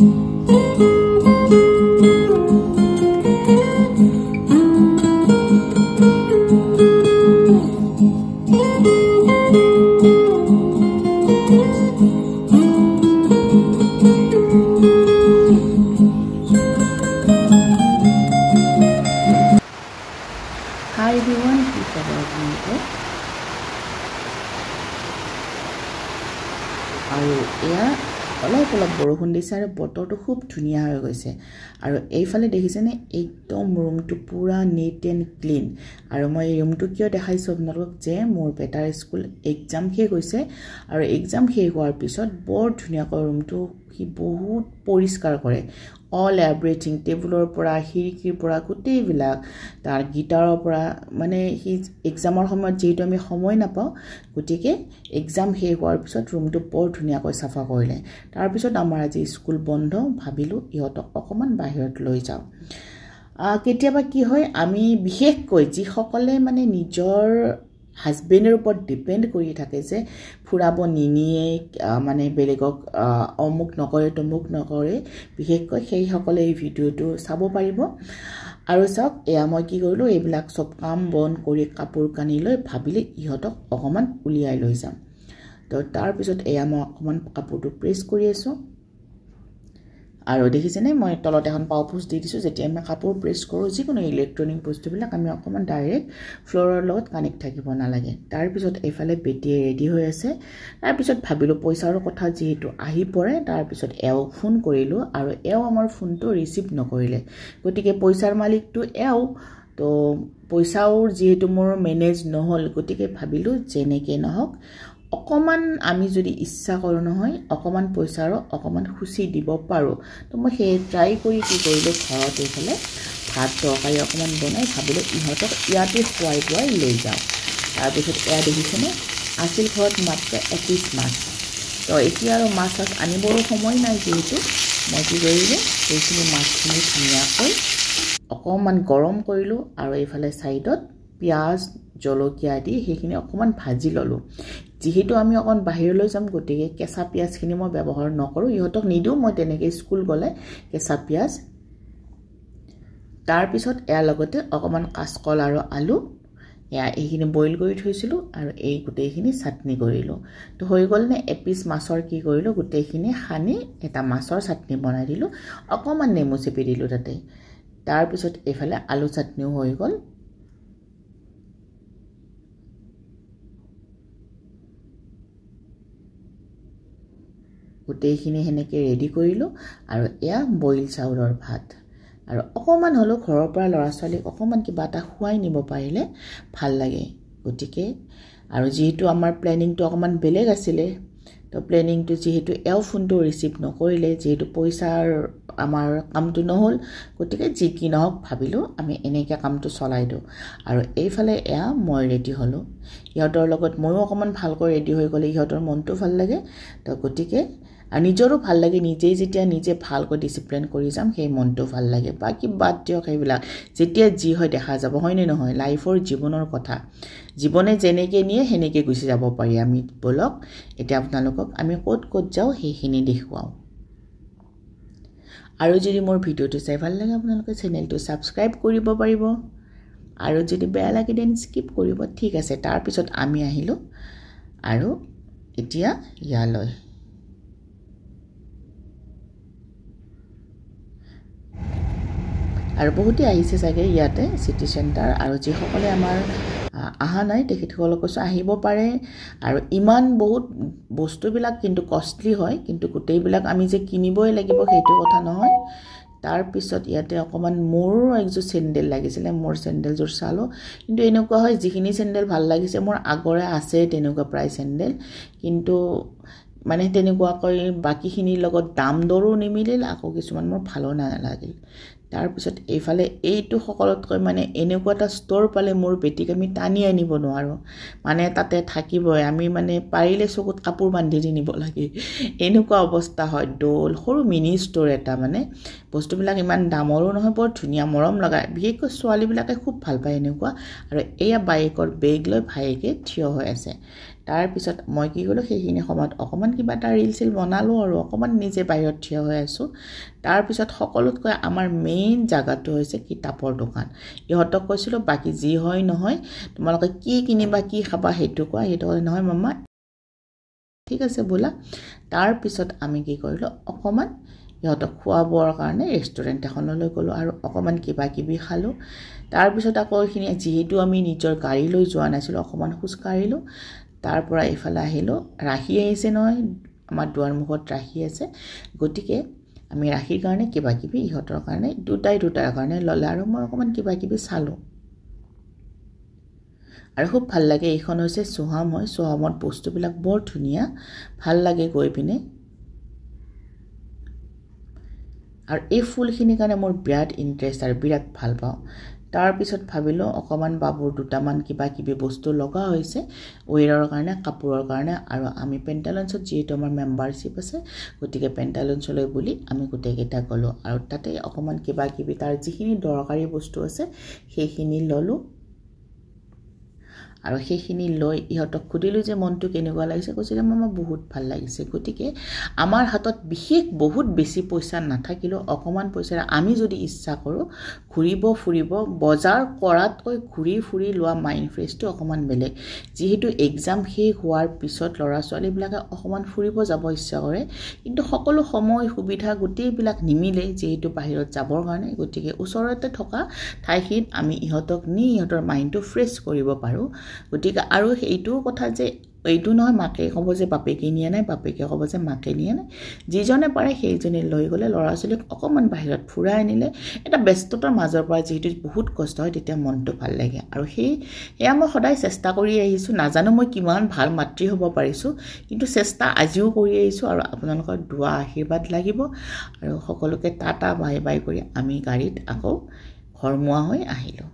Hi everyone, it's about me. আৰু এয়া অলপ বৰষুণ দিছে আৰু বতৰটো খুব ধুনীয়া হৈ গৈছে আৰু এইফালে দেখিছেনে একদম ৰুমটো পুৰা নিট এণ্ড ক্লিন আৰু মই এই ৰুমটো কিয় দেখাইছো আপোনালোকক যে মোৰ বেটাৰ স্কুল এক্সাম শেষ হৈছে আৰু এক্সাম শেষ হোৱাৰ পিছত বৰ ধুনীয়াকৈ ৰুমটো কি বহুত পৰিষ্কাৰ কৰে all everything টেবুলৰ পৰা খিৰিকিৰ পৰা গোটেইবিলাক তাৰ গিটাৰৰ পৰা মানে হি এক্সামৰ সময়ত যেটো আমি সময় নাপাও গতিকে এক্সাম শেষ হোৱাৰ পিছত ৰুমটো বৰ ধুনীয়াকৈ সাফা কৰিলে তাৰ পিছত আমাৰ আজি স্কুল বন্ধ ভাবিলো ইহঁতক অকমান বাহিৰত লৈ যাও কেতিয়াবা কি হয় আমি বিশেষকৈ যি সকলে মানে নিজৰ হাজবেণ্ডৰ ওপৰত ডিপেন্ড কৰি থাকে যে ফুৰাব নিনিয়ে মানে বেলেগক অমুক নকৰে তমুক নকৰে বিশেষকৈ সেই সকলে এই ভিডিওটো চাব পাৰিব আৰু চাওক এয়া মই কি কৰিলো এইবিলাক সব কাম বন কৰি কাপোৰ কানি লৈ ভাবিলে ইহঁতক অকমান উলিয়াই লৈ যাম তো তাৰ পিছত এয়া মই অকমান কাপোৰটো প্ৰেছ কৰি আছো আৰু দেখিছেনে মই তলত এখন পাউপুছ দি দিছো যেতিয়া আমি কাপোৰ প্ৰেছ কৰো যিকোনো ইলেক্ট্ৰনিক বস্তুবিলাক আমি অকমান ডাইৰেক্ট ফ্লোৰৰ লগত কানেক্ট থাকিব নালাগে তাৰ পিছত এফালে বেটিয়ে ৰেডি হৈ আছে তাৰ পিছত ভাবিলো পইচাৰ কথা যেহেতু আহি পৰে তাৰ পিছত এও ফোন কৰিলো আৰু এও আমাৰ ফোনটো ৰিসিভ নকৰিলে গতিকে পইচাৰ মালিকটো এও তো পইচাও যেহেতু মোৰ মেনেজ নহল গতিকে ভাবিলো যেনেকে নহক অকমান আমি যদি ইচ্ছা কৰো নহয় অকমান পইচাৰ অকমান খুচি দিব পাৰো তো মই হে ট্ৰাই কৰি কি কৰিলো ঘৰত এফালে ভাত তৰকাৰী অকমান বনাই ভাবিলো ইহঁতক ইয়াতে খুৱাই লৈ যাও তাৰ পিছত এয়া দেখিছেনে আছিল ঘৰত মাত্ৰ 21 মাছ তো এতিয়া আৰু মাছ আনিবৰ সময় নাই যেহেতু মই কি কৰিলো এইখিনি মাছখিনি ধুনীয়াকৈ অকমান গৰম কৰিলো আৰু এইফালে সাইডত পিয়াজ জলকীয়া দি সেইখিনি অকমান ভাজি ললো যেহেতু আমি অকন বাহিৰলৈ যাম গতিকে কেঁচা পিয়াজখিনি মই ব্যৱহাৰ নকৰো ইহঁতক নিদিও মই তেনেকৈ স্কুল গলে কেঁচা পিয়াজ তাৰ পিছত এয়া লগতে অকমান কাচকল আৰু আলু এয়া এইখিনি বইল কৰি থৈছিলো আৰু এই গোটেইখিনি চাটনি কৰিলো তো হৈ গল নে এপিস মাছৰ কি কৰিলো গোটেইখিনি খানি এটা মাছৰ চাটনি বনাই দিলো অকমান নেমু চেপি দিলো তাতে তাৰ পিছত এফালে আলু চাটনিও হৈ গল গোটেইখিনি হেনেকে ৰেডি কৰিলো আৰু এয়া বইল চাউলৰ ভাত আৰু অকমান হলো ঘৰৰ পৰা লৰা ছোৱালী অকমান কিবা এটা খুৱাই নিব পাৰিলে ভাল লাগে গতিকে আৰু যেহেতু আমাৰ প্ল্যানিংটো অকমান বেলেগ আছিল তো প্ল্যানিংটো যেহেতু এও ফোনটো ৰিসিভ নকৰিলে যেহেতু পইচাৰ আমাৰ কামটো নহল গতিকে যি কি নহক ভাবিলো আমি এনেকা কামটো চলাই দিও আৰু এইফালে এয়া মই ৰেডি হলো ইহঁতৰ লগত ময়ো অকমান ভালকৈ ৰেডি হৈ গলে ইহঁতৰ মনটো ভাল লাগে তো গতিকে আৰু নিজৰো ভাল লাগে নিজেই যেতিয়া নিজে ভালকৈ ডিসিপ্লিন কৰি যাম সেই মনটো ভাল লাগে বাকি বাদ দিয়ক এইবিলাক যেতিয়া যি হয় দেখা যাব হয় নে নহয় লাইফৰ জীৱনৰ কথা জীৱনে যেনেকে নিয়ে হেনেকে গুছি যাব পাৰি আমি বলক এটা আপোনালোকক আমি ক'ত যাও সেইখিনি দেখুৱাও আৰু যদি মোৰ ভিডিওটো চাই ভাল লাগে আপোনালোকে চেনেলটো সাবস্ক্ৰাইব কৰিব পাৰিব আৰু যদি বেয়া লাগে দেন স্কিপ কৰিব ঠিক আছে তাৰ পিছত আমি আহিলো আৰু এতিয়া ইয়ালৈ আৰু বহুতে আহিছে চাগে ইয়াতে সিটি সেন্টাৰ আৰু যি সকলে আমাৰ আহা নাই তেখেতসকলক কৈছো আহিব পাৰে আৰু ইমান বহুত বস্তুবিলাক কিন্তু কষ্টলি হয় কিন্তু গোটেইবিলাক আমি যে কিনিবই লাগিব সেইটো কথা নহয় তাৰ পিছত ইয়াতে অকমান মোৰ একজোৰ চেন্ডেল লাগিছিল মোৰ চেন্ডেলজোৰ চালো কিন্তু এনেকুৱা হয় যিখিনি চেন্ডেল ভাল লাগিছে মোৰ আগৰে আছে তেনেকুৱা প্ৰায় চেন্ডেল কিন্তু মানে তেনেকুৱা কৈ বাকিখিনিৰ লগত দাম দৰো নিমিলিল আকৌ কিছুমান মোৰ ভালো নালাগিল তাৰপিছত এইফালে এইটো সকলোতকৈ মানে এনেকুৱা এটা ষ্ট'ৰ পালে মোৰ বেটিক আমি টানি আনিব নোৱাৰোঁ মানে তাতে থাকিবই আমি মানে পাৰিলে চকুত কাপোৰ বান্ধি দি নিব লাগে এনেকুৱা অৱস্থা হয় ডল সৰু মিনি ষ্ট'ৰ এটা মানে বস্তুবিলাক ইমান দামৰো নহয় বৰ ধুনীয়া মৰম লগায় বিশেষকৈ ছোৱালীবিলাকে খুব ভাল পায় এনেকুৱা আৰু এয়া বাইকৰ বেগ লৈ ভাইকে থিয় হৈ আছে তাৰপিছত মই কি কৰিলোঁ সেইখিনি সময়ত অকণমান কিবা এটা ৰিল চিল বনালোঁ আৰু অকণমান নিজে বাহিৰত থিয় হৈ আছোঁ তাৰপিছত সকলোতকৈ আমাৰ মেইন জাগাটো হৈছে কিতাপৰ দোকান ইহঁতক কৈছিলোঁ বাকী যি হয় নহয় তোমালোকে কি কিনিবা কি খাবা সেইটো কোৱা সেইটো নহয় মামা ঠিক আছে বোলা তাৰপিছত আমি কি কৰিলোঁ অকণমান ইহঁতক খোৱা বোৱাৰ কাৰণে ৰেষ্টুৰেণ্ট এখনলৈ গ'লোঁ আৰু অকণমান কিবা কিবি খালোঁ তাৰপিছত আকৌ এইখিনি যিহেতু আমি নিজৰ গাড়ী লৈ যোৱা নাছিলোঁ অকণমান খোজকাঢ়িলোঁ তাৰ পৰা এইফালে আহিলোঁ ৰাখি আহিছে নহয় আমাৰ দুৱাৰমুখত ৰাখি আছে গতিকে আমি ৰাখিৰ কাৰণে কিবা কিবি ইহঁতৰ কাৰণে দুটাৰ কাৰণে ল'লে আৰু মই অকণমান কিবা কিবি চালোঁ আৰু খুব ভাল লাগে এইখন হৈছে সোহাম হয় সোহামত বস্তুবিলাক বৰ ধুনীয়া ভাল লাগে গৈ পিনে আৰু এই ফুলখিনিৰ কাৰণে মোৰ বিৰাট ইণ্টাৰেষ্ট আৰু বিৰাট ভাল পাওঁ তাৰপিছত ভাবিলোঁ অকণমান বাবুৰ দুটামান কিবা কিবি বস্তু লগা হৈছে ৱেৰৰ কাৰণে কাপোৰৰ কাৰণে আৰু আমি পেণ্টালুন্সত যিহেতু আমাৰ মেম্বাৰশ্বিপ আছে গতিকে পেণ্টালুন্সলৈ বুলি আমি গোটেইকেইটা গ'লোঁ আৰু তাতে অকণমান কিবা কিবি তাৰ যিখিনি দৰকাৰী বস্তু আছে সেইখিনি ল'লোঁ আৰু সেইখিনি লৈ ইহঁতক সুধিলোঁ যে মনটো কেনেকুৱা লাগিছে কৈছিলে মামা বহুত ভাল লাগিছে গতিকে আমাৰ হাতত বিশেষ বহুত বেছি পইচা নাথাকিলেও অকণমান পইচাৰে আমি যদি ইচ্ছা কৰোঁ ঘূৰিব ফুৰিব বজাৰ কৰাতকৈ ঘূৰি ফুৰি লোৱা মাইণ্ড ফ্ৰেছটো অকণমান বেলেগ যিহেতু এক্সাম শেষ হোৱাৰ পিছত ল'ৰা ছোৱালীবিলাকে অকণমান ফুৰিব যাব ইচ্ছা কৰে কিন্তু সকলো সময় সুবিধা গোটেইবিলাক নিমিলে যিহেতু বাহিৰত যাবৰ কাৰণে গতিকে ওচৰতে থকা ঠাইখিনিত আমি ইহঁতক নি ইহঁতৰ মাইণ্ডটো ফ্ৰেছ কৰিব পাৰোঁ গতিকে আৰু এইটোও কথা যে এইটো নহয় মাকে ক'ব যে বাপেকে নিয়া নাই বাপেকে ক'ব যে মাকে নিয়া নাই যিজনে পাৰে সেইজনে লৈ গ'লে ল'ৰা ছোৱালীক অকণমান বাহিৰত ফুৰাই আনিলে এটা ব্যস্ততাৰ মাজৰ পৰা যিহেতু বহুত কষ্ট হয় তেতিয়া মনটো ভাল লাগে আৰু সেয়া মই সদায় চেষ্টা কৰি আহিছোঁ নাজানো মই কিমান ভাল মাতৃ হ'ব পাৰিছোঁ কিন্তু চেষ্টা আজিও কৰি আহিছোঁ আৰু আপোনালোকৰ দুৱা আশীৰ্বাদ লাগিব আৰু সকলোকে টাটা বাই বাই কৰি আমি গাড়ীত আকৌ ঘৰমুৱা হৈ আহিলোঁ